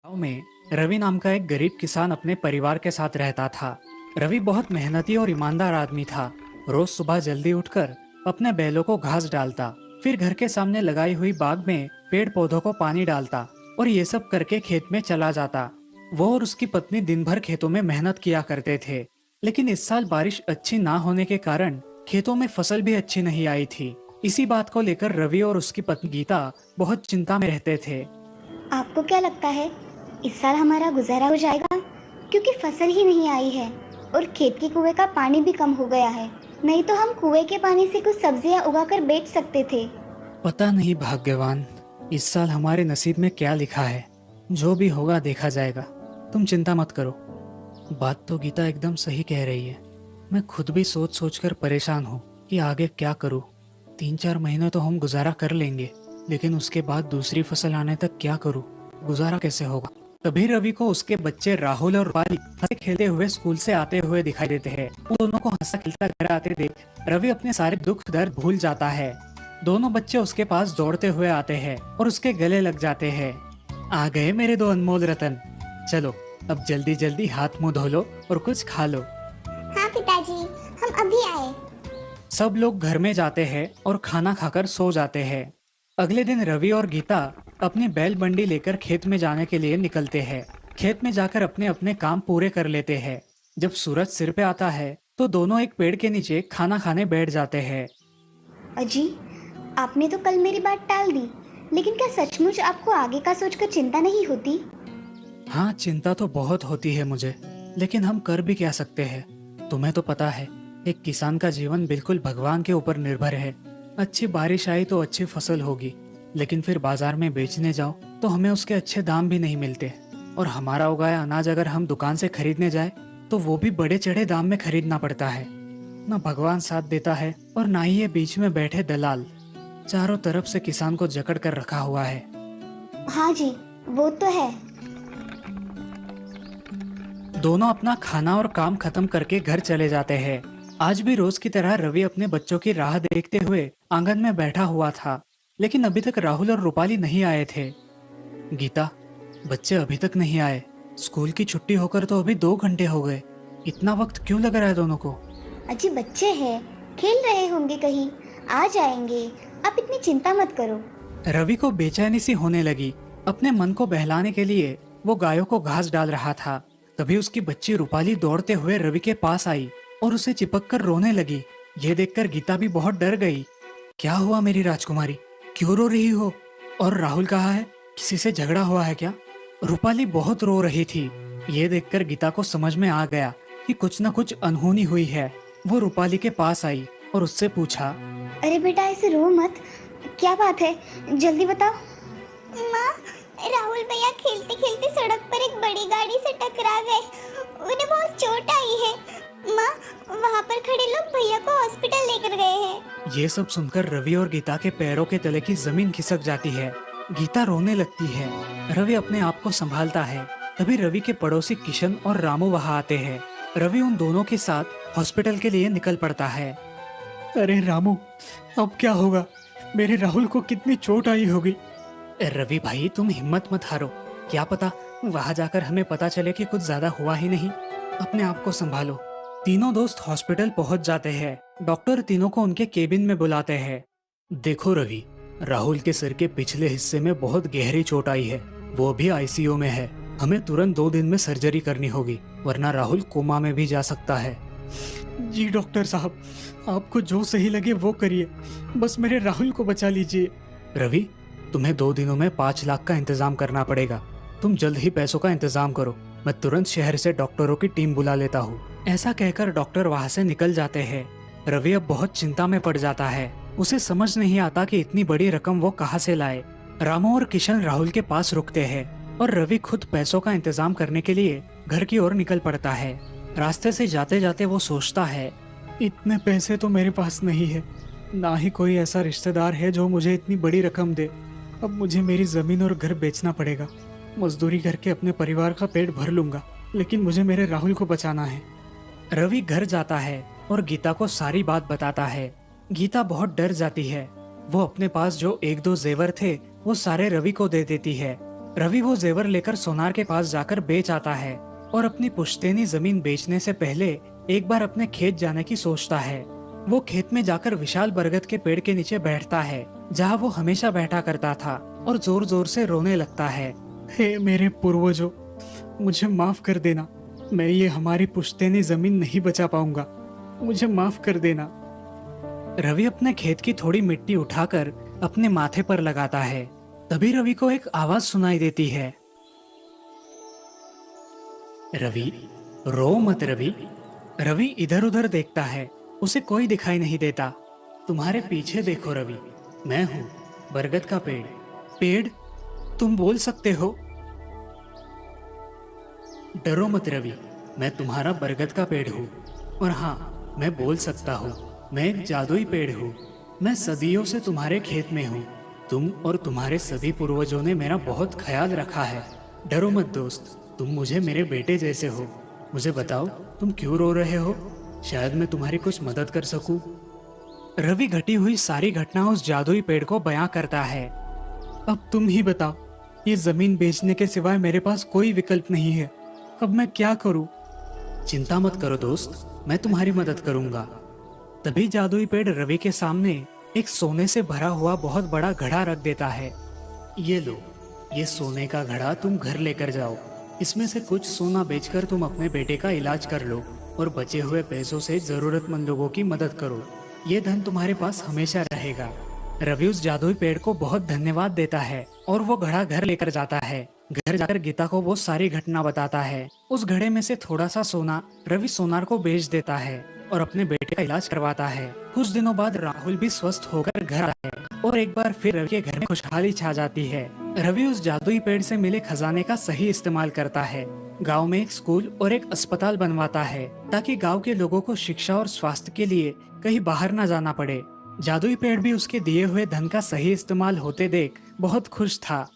गांव में रवि नाम का एक गरीब किसान अपने परिवार के साथ रहता था। रवि बहुत मेहनती और ईमानदार आदमी था। रोज सुबह जल्दी उठकर अपने बैलों को घास डालता, फिर घर के सामने लगाई हुई बाग में पेड़ पौधों को पानी डालता और ये सब करके खेत में चला जाता। वो और उसकी पत्नी दिन भर खेतों में मेहनत किया करते थे, लेकिन इस साल बारिश अच्छी ना होने के कारण खेतों में फसल भी अच्छी नहीं आई थी। इसी बात को लेकर रवि और उसकी पत्नी गीता बहुत चिंता में रहते थे। आपको क्या लगता है इस साल हमारा गुजारा हो जाएगा? क्योंकि फसल ही नहीं आई है और खेत के कुएं का पानी भी कम हो गया है। नहीं तो हम कुएं के पानी से कुछ सब्जियां उगाकर बेच सकते थे। पता नहीं भाग्यवान, इस साल हमारे नसीब में क्या लिखा है। जो भी होगा देखा जाएगा, तुम चिंता मत करो। बात तो गीता एकदम सही कह रही है। मैं खुद भी सोच सोच कर परेशान हूँ कि आगे क्या करूँ। 3-4 महीने तो हम गुजारा कर लेंगे, लेकिन उसके बाद दूसरी फसल आने तक क्या करूँ, गुजारा कैसे होगा। तभी रवि को उसके बच्चे राहुल और रूपाली हंसते खेलते हुए स्कूल से आते हुए दिखाई देते हैं। उन दोनों को हंसता खेलता घर आते देख रवि अपने सारे दुख दर्द भूल जाता है। दोनों बच्चे उसके पास दौड़ते हुए आते हैं और उसके गले लग जाते हैं। आ गए मेरे दो अनमोल रतन, चलो अब जल्दी जल्दी हाथ मुंह धो लो और कुछ खा लो। हाँ पिताजी, हम अभी आए। सब लोग घर में जाते हैं और खाना खाकर सो जाते हैं। अगले दिन रवि और गीता अपनी बैल बंडी लेकर खेत में जाने के लिए निकलते हैं। खेत में जाकर अपने अपने काम पूरे कर लेते हैं। जब सूरज सिर पे आता है तो दोनों एक पेड़ के नीचे खाना खाने बैठ जाते हैं। अजी, आपने तो कल मेरी बात टाल दी, लेकिन क्या सचमुच आपको आगे का सोचकर चिंता नहीं होती? हाँ, चिंता तो बहुत होती है मुझे, लेकिन हम कर भी क्या सकते हैं। तुम्हें तो पता है, एक किसान का जीवन बिल्कुल भगवान के ऊपर निर्भर है। अच्छी बारिश आई तो अच्छी फसल होगी, लेकिन फिर बाजार में बेचने जाओ तो हमें उसके अच्छे दाम भी नहीं मिलते। और हमारा उगाया अनाज अगर हम दुकान से खरीदने जाए तो वो भी बड़े चढ़े दाम में खरीदना पड़ता है। न भगवान साथ देता है और ना ही ये बीच में बैठे दलाल चारों तरफ से किसान को जकड़ कर रखा हुआ है। हाँ जी, वो तो है। दोनों अपना खाना और काम खत्म करके घर चले जाते हैं। आज भी रोज की तरह रवि अपने बच्चों की राह देखते हुए आंगन में बैठा हुआ था, लेकिन अभी तक राहुल और रूपाली नहीं आए थे। गीता, बच्चे अभी तक नहीं आए। स्कूल की छुट्टी होकर तो अभी 2 घंटे हो गए। इतना वक्त क्यों लग रहा है दोनों को? अजी, बच्चे हैं, खेल रहे होंगे कहीं, आ जाएंगे। आप इतनी चिंता मत करो। रवि को बेचैनी सी होने लगी। अपने मन को बहलाने के लिए वो गायों को घास डाल रहा था। तभी उसकी बच्ची रूपाली दौड़ते हुए रवि के पास आई और उसे चिपक कर रोने लगी। ये देखकर गीता भी बहुत डर गई। क्या हुआ मेरी राजकुमारी, क्यों रो रही हो? और राहुल कहाँ है? किसी से झगड़ा हुआ है क्या? रूपाली बहुत रो रही थी। ये देखकर गीता को समझ में आ गया कि कुछ न कुछ अनहोनी हुई है। वो रूपाली के पास आई और उससे पूछा, अरे बेटा, ऐसे रो मत। क्या बात है, जल्दी बताओ। माँ, राहुल भैया खेलते खेलते सड़क पर एक बड़ी गाड़ी से टकरा गए। उन्हें बहुत चोट आई है। माँ, वहाँ पर खड़े लोग भैया को हॉस्पिटल लेकर गए हैं। ये सब सुनकर रवि और गीता के पैरों के तले की जमीन खिसक जाती है। गीता रोने लगती है। रवि अपने आप को संभालता है। तभी रवि के पड़ोसी किशन और रामू वहाँ आते हैं। रवि उन दोनों के साथ हॉस्पिटल के लिए निकल पड़ता है। अरे रामू, अब क्या होगा? मेरे राहुल को कितनी चोट आई होगी। रवि भाई, तुम हिम्मत मत हारो। क्या पता वहाँ जाकर हमें पता चले कि कुछ ज्यादा हुआ ही नहीं। अपने आप को संभालो। तीनों दोस्त हॉस्पिटल पहुंच जाते हैं। डॉक्टर तीनों को उनके केबिन में बुलाते हैं। देखो रवि, राहुल के सिर के पिछले हिस्से में बहुत गहरी चोट आई है। वो भी आईसीयू में है। हमें तुरंत 2 दिन में सर्जरी करनी होगी, वरना राहुल कोमा में भी जा सकता है। जी डॉक्टर साहब, आपको जो सही लगे वो करिए, बस मेरे राहुल को बचा लीजिए। रवि, तुम्हें 2 दिनों में 5 लाख का इंतजाम करना पड़ेगा। तुम जल्द ही पैसों का इंतजाम करो। मैं तुरंत शहर से डॉक्टरों की टीम बुला लेता हूँ। ऐसा कहकर डॉक्टर वहाँ से निकल जाते हैं। रवि अब बहुत चिंता में पड़ जाता है। उसे समझ नहीं आता कि इतनी बड़ी रकम वो कहाँ से लाए। रामू और किशन राहुल के पास रुकते हैं और रवि खुद पैसों का इंतजाम करने के लिए घर की ओर निकल पड़ता है। रास्ते से जाते जाते वो सोचता है, इतने पैसे तो मेरे पास नहीं है, ना ही कोई ऐसा रिश्तेदार है जो मुझे इतनी बड़ी रकम दे। अब मुझे मेरी जमीन और घर बेचना पड़ेगा। मजदूरी करके अपने परिवार का पेट भर लूंगा, लेकिन मुझे मेरे राहुल को बचाना है। रवि घर जाता है और गीता को सारी बात बताता है। गीता बहुत डर जाती है। वो अपने पास जो 1-2 जेवर थे वो सारे रवि को दे देती है। रवि वो जेवर लेकर सोनार के पास जाकर बेच आता है और अपनी पुश्तैनी जमीन बेचने से पहले एक बार अपने खेत जाने की सोचता है। वो खेत में जाकर विशाल बरगद के पेड़ के नीचे बैठता है जहाँ वो हमेशा बैठा करता था और जोर जोर से रोने लगता है। हे मेरे पूर्वजों, मुझे माफ कर देना। मैं ये हमारी पुश्तैनी जमीन नहीं बचा पाऊंगा, मुझे माफ कर देना। रवि अपने खेत की थोड़ी मिट्टी उठाकर अपने माथे पर लगाता है। तभी रवि को एक आवाज सुनाई देती है। रवि, रो मत रवि। रवि इधर उधर देखता है, उसे कोई दिखाई नहीं देता। तुम्हारे पीछे देखो रवि, मैं हूँ बरगद का पेड़। पेड़, तुम बोल सकते हो? डरो मत रवि, मैं तुम्हारा बरगद का पेड़ हूँ। और हाँ, मैं बोल सकता हूँ, मैं एक जादुई पेड़ हूँ। मैं सदियों से तुम्हारे खेत में हूँ। तुम और तुम्हारे सभी पूर्वजों ने मेरा बहुत ख्याल रखा है। डरो मत दोस्त, तुम मुझे मेरे बेटे जैसे हो। मुझे बताओ, तुम क्यों रो रहे हो? शायद मैं तुम्हारी कुछ मदद कर सकूं। रवि घटी हुई सारी घटना उस जादुई पेड़ को बयां करता है। अब तुम ही बताओ, ये जमीन बेचने के सिवाय मेरे पास कोई विकल्प नहीं है। अब मैं क्या करूं? चिंता मत करो दोस्त, मैं तुम्हारी मदद करूंगा। तभी जादुई पेड़ रवि के सामने एक सोने से भरा हुआ बहुत बड़ा घड़ा रख देता है। ये लो, ये सोने का घड़ा तुम घर लेकर जाओ। इसमें से कुछ सोना बेचकर तुम अपने बेटे का इलाज कर लो और बचे हुए पैसों से जरूरतमंद लोगों की मदद करो। ये धन तुम्हारे पास हमेशा रहेगा। रवि उस जादुई पेड़ को बहुत धन्यवाद देता है और वो घड़ा घर लेकर जाता है। घर जाकर गीता को वो सारी घटना बताता है। उस घड़े में से थोड़ा सा सोना रवि सोनार को बेच देता है और अपने बेटे का इलाज करवाता है। कुछ दिनों बाद राहुल भी स्वस्थ होकर घर आता है और एक बार फिर रवि के घर में खुशहाली छा जाती है। रवि उस जादुई पेड़ से मिले खजाने का सही इस्तेमाल करता है। गांव में एक स्कूल और एक अस्पताल बनवाता है ताकि गांव के लोगों को शिक्षा और स्वास्थ्य के लिए कहीं बाहर न जाना पड़े। जादुई पेड़ भी उसके दिए हुए धन का सही इस्तेमाल होते देख बहुत खुश था।